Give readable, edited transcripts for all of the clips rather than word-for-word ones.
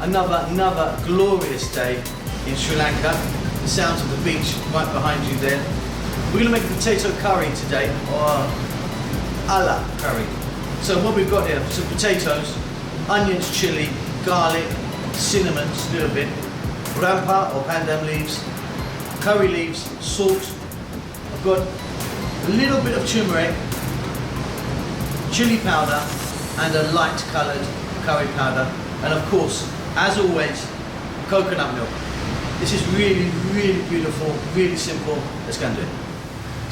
Another glorious day in Sri Lanka. The sounds of the beach right behind you there. We're going to make a potato curry today, or ala curry. So what we've got here, some potatoes, onions, chili, garlic, cinnamon, just a little bit, rampa or pandan leaves, curry leaves, salt. I've got a little bit of turmeric, chili powder, and a light coloured curry powder, and of course, as always, coconut milk. This is really, really beautiful, really simple. Let's go and do it.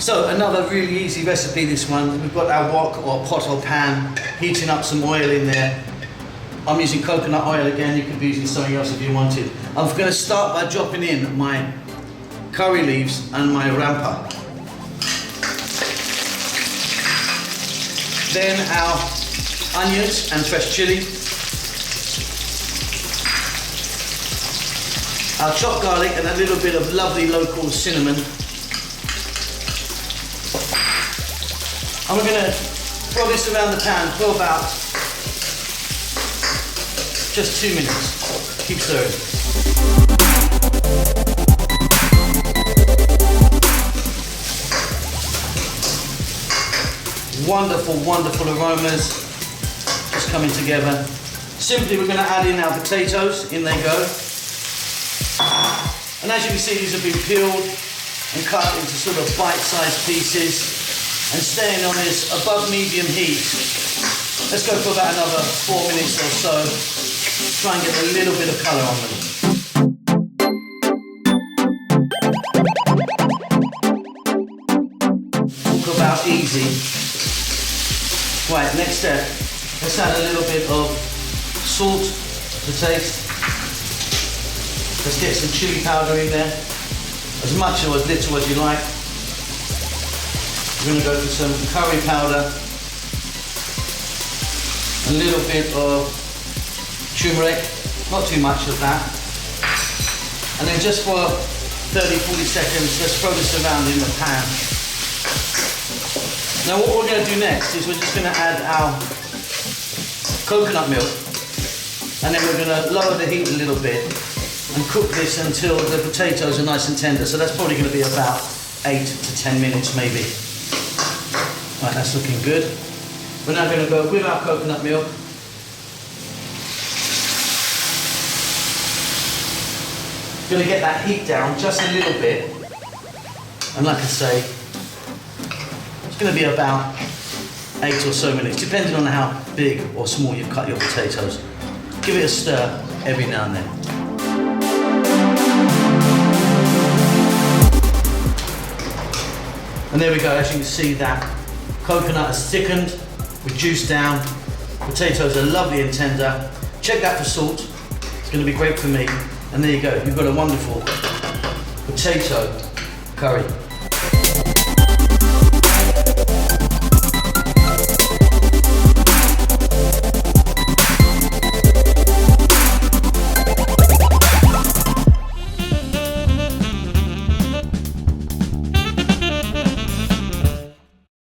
So another really easy recipe, this one. We've got our wok or pot or pan, heating up some oil in there. I'm using coconut oil again, you could be using something else if you wanted. I'm going to start by dropping in my curry leaves and my rampa. Then our onions and fresh chili. Our chopped garlic and a little bit of lovely local cinnamon. And we're going to throw this around the pan for about just 2 minutes. Keep stirring. Wonderful, wonderful aromas just coming together. Simply we're going to add in our potatoes. In they go. And as you can see, these have been peeled and cut into sort of bite-sized pieces and staying on this above medium heat. Let's go for about another 4 minutes or so. Try and get a little bit of colour on them. Talk about easy. Right, next step. Let's add a little bit of salt to taste. Let's get some chili powder in there, as much or as little as you like. We're going to go for some curry powder, a little bit of turmeric, not too much of that. And then just for 30-40 seconds, let's throw this around in the pan. Now what we're going to do next is we're just going to add our coconut milk, and then we're going to lower the heat a little bit and cook this until the potatoes are nice and tender. So that's probably going to be about 8 to 10 minutes maybe. Right, that's looking good. We're now going to go with our coconut milk. Going to get that heat down just a little bit. And like I say, it's going to be about 8 or so minutes, depending on how big or small you've cut your potatoes. Give it a stir every now and then. And there we go, as you can see, that coconut has thickened, reduced down, potatoes are lovely and tender. Check that for salt, it's going to be great for me. And there you go, you've got a wonderful potato curry.